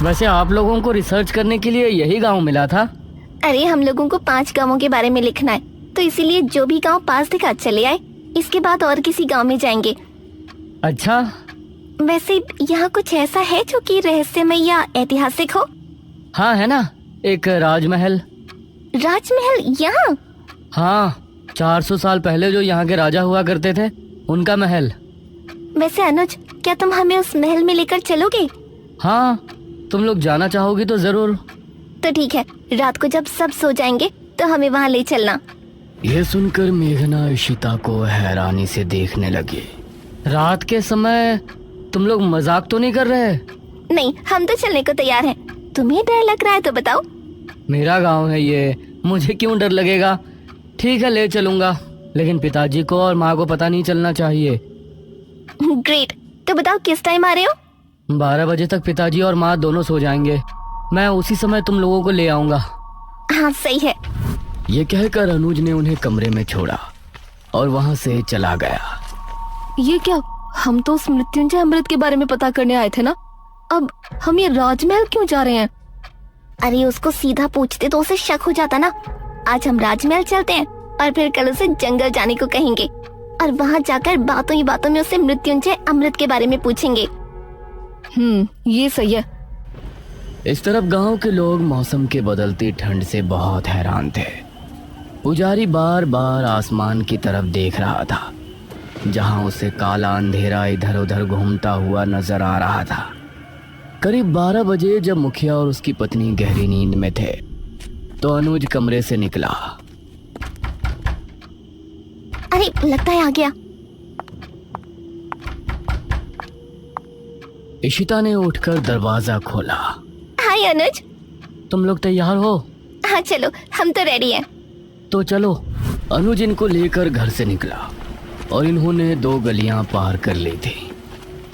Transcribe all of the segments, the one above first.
वैसे आप लोगों को रिसर्च करने के लिए यही गांव मिला था? अरे हम लोगों को 5 गांवों के बारे में लिखना है, तो इसीलिए जो भी गांव पास दिखा चले आए। इसके बाद और किसी गांव में जाएंगे। अच्छा, वैसे यहाँ कुछ ऐसा है जो कि रहस्यमय या ऐतिहासिक हो? हाँ है ना, एक राजमहल। राजमहल यहाँ? हाँ, 400 साल पहले जो यहाँ के राजा हुआ करते थे, उनका महल। वैसे अनुज, क्या तुम हमें उस महल में लेकर चलोगे? हाँ, तुम लोग जाना चाहोगी तो जरूर। तो ठीक है, रात को जब सब सो जाएंगे तो हमें वहाँ ले चलना। यह सुनकर मेघना इशिता को हैरानी से देखने लगी। रात के समय तुम लोग मजाक तो नहीं कर रहे? नहीं, हम तो चलने को तैयार हैं। तुम्हें डर लग रहा है तो बताओ। मेरा गांव है ये, मुझे क्यों डर लगेगा। ठीक है, ले चलूंगा, लेकिन पिताजी को और माँ को पता नहीं चलना चाहिए। ग्रेट, तो बताओ किस टाइम आ रहे हो? 12 बजे तक पिताजी और माँ दोनों सो जाएंगे। मैं उसी समय तुम लोगों को ले आऊंगा। हाँ सही है। ये कहकर अनुज ने उन्हें कमरे में छोड़ा और वहाँ से चला गया। ये क्या, हम तो उस मृत्युंजय अमृत के बारे में पता करने आए थे ना। अब हम ये राजमहल क्यों जा रहे हैं? अरे उसको सीधा पूछते तो उसे शक हो जाता ना। आज हम राजमहल चलते हैं और फिर कल उसे जंगल जाने को कहेंगे और वहाँ जाकर बातों ही बातों में उसे मृत्युंजय अमृत के बारे में पूछेंगे। ये सही है। इस तरफ गांव के लोग मौसम के बदलती ठंड से बहुत हैरान थे। पुजारी बार बार आसमान की तरफ देख रहा था, जहां उसे काला अंधेरा इधर उधर घूमता हुआ नजर आ रहा था। करीब 12 बजे जब मुखिया और उसकी पत्नी गहरी नींद में थे, तो अनुज कमरे से निकला। अरे लगता है आ गया। इशिता ने उठकर दरवाजा खोला। हाय अनुज। तुम लोग तैयार हो? हाँ चलो, हम तो रेडी हैं। तो चलो। अनुज इनको लेकर घर से निकला और इन्होंने 2 गलियां पार कर ली थी।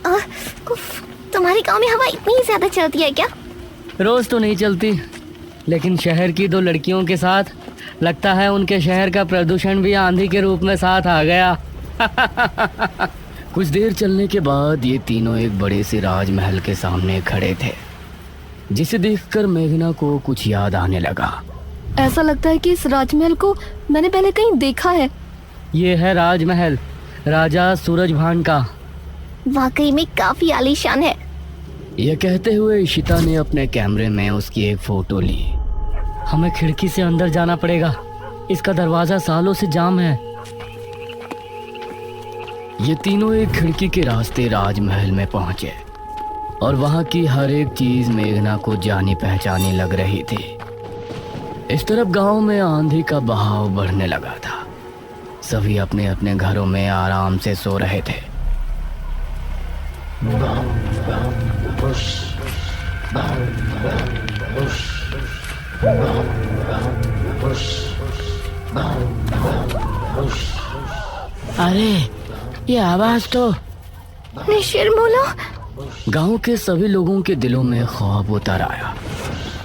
उफ, तुम्हारे गांव में हवा इतनी ज्यादा चलती है क्या? रोज तो नहीं चलती, लेकिन शहर की 2 लड़कियों के साथ लगता है उनके शहर का प्रदूषण भी आंधी के रूप में साथ आ गया। कुछ देर चलने के बाद ये तीनों एक बड़े से राजमहल के सामने खड़े थे, जिसे देखकर मेघना को कुछ याद आने लगा। ऐसा लगता है कि इस राजमहल को मैंने पहले कहीं देखा है। ये है राजमहल, राजा सूरजभान का। वाकई में काफी आलीशान है। यह कहते हुए इशिता ने अपने कैमरे में उसकी एक फोटो ली। हमें खिड़की से अंदर जाना पड़ेगा, इसका दरवाजा सालों से जाम है। ये तीनों एक खिड़की के रास्ते राजमहल में पहुंचे और वहां की हर एक चीज मेघना को जानी पहचानी लग रही थी। इस तरफ गांव में आंधी का बहाव बढ़ने लगा था। सभी अपने अपने घरों में आराम से सो रहे थे। अरे ये आवाज तो निशिरमोलो। गांव के सभी लोगों के दिलों में खौफ उतर आया।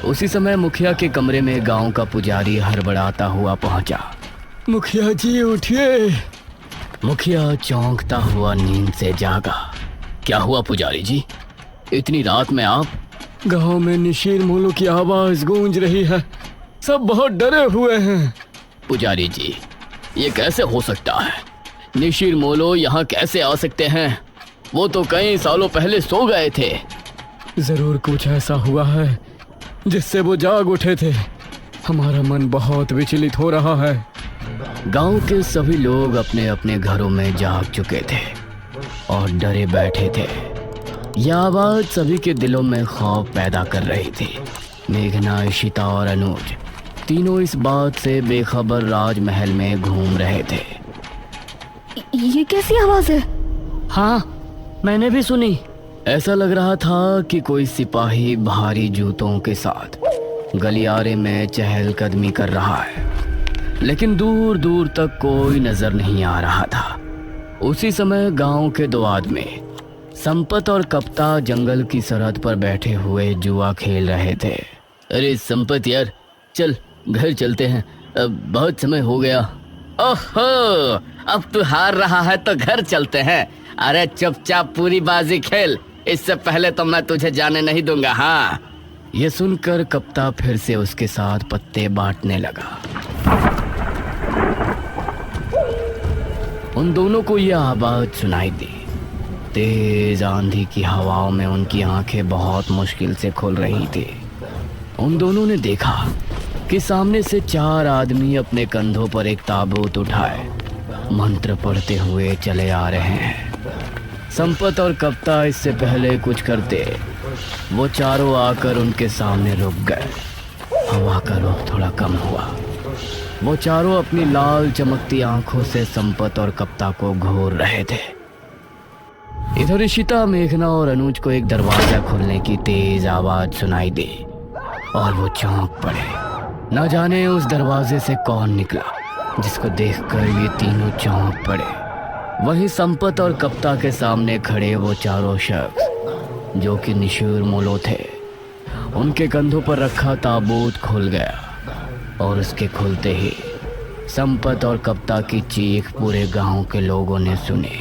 उसी समय मुखिया के कमरे में गांव का पुजारी हड़बड़ाता हुआ पहुंचा। मुखिया जी उठिए। मुखिया चौंकता हुआ नींद से जागा। क्या हुआ पुजारी जी, इतनी रात में आप? गांव में निशीर मोलो की आवाज गूंज रही है, सब बहुत डरे हुए हैं। पुजारी जी, ये कैसे हो सकता है? निशीर मोलो यहाँ कैसे आ सकते हैं? वो तो कई सालों पहले सो गए थे। जरूर कुछ ऐसा हुआ है जिससे वो जाग उठे थे। हमारा मन बहुत विचलित हो रहा है। गांव के सभी लोग अपने अपने घरों में जाग चुके थे और डरे बैठे थे। यह आवाज सभी के दिलों में खौफ पैदा कर रही थी। मेघना, इशिता और अनुज तीनों इस बात से बेखबर राजमहल में घूम रहे थे। ये कैसी आवाज है? हाँ, मैंने भी सुनी। ऐसा लग रहा था कि कोई सिपाही भारी जूतों के साथ गलियारे में चहलकदमी कर रहा है, लेकिन दूर दूर तक कोई नजर नहीं आ रहा था। उसी समय गांव के 2 आदमी संपत और कप्ता जंगल की सरहद पर बैठे हुए जुआ खेल रहे थे। अरे संपत यार, चल घर चलते हैं, अब बहुत समय हो गया। ओहो, अब तू हार रहा है तो घर चलते हैं। अरे चुपचाप पूरी बाजी खेल, इससे पहले तो मैं तुझे जाने नहीं दूंगा। हाँ ये सुनकर कप्ता फिर से उसके साथ पत्ते बांटने लगा। उन दोनों को यह आवाज सुनाई दी। तेज आंधी की हवाओं में उनकी आंखें बहुत मुश्किल से खुल रही थी। उन दोनों ने देखा कि सामने से 4 आदमी अपने कंधों पर एक ताबूत उठाए मंत्र पढ़ते हुए चले आ रहे हैं। संपत और कप्ता इससे पहले कुछ करते, वो चारों आकर उनके सामने रुक गए। हवा का रुख थोड़ा कम हुआ। वो चारों अपनी लाल चमकती आंखों से संपत और कप्ता को घूर रहे थे। इधर इशिता, मेघना और अनुज को एक दरवाजा खुलने की तेज आवाज सुनाई दी और वो चौंक पड़े। न जाने उस दरवाजे से कौन निकला, जिसको देखकर ये तीनों चौंक पड़े। वहीं संपत और कप्ता के सामने खड़े वो चारों शख्स जो कि निशूर मोलो थे। उनके कंधों पर रखा ताबूत खुल गया और उसके खुलते ही संपत और कप्ता की चीख पूरे गांव के लोगों ने सुनी,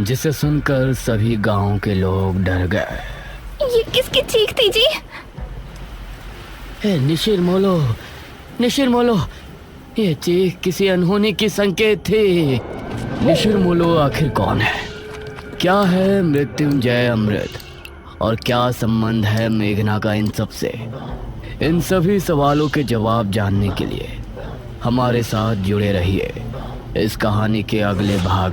जिसे सुनकर सभी गांव के लोग डर गए। ये किसकी चीख थी जी? निशिर मोलो, ये चीख किसी अनहोनी की संकेत थी। निशिर मोलो आखिर कौन है? क्या है मृत्युंजय अमृत? और क्या संबंध है मेघना का इन सब से? इन सभी सवालों के जवाब जानने के लिए हमारे साथ जुड़े रहिए इस कहानी के अगले भाग।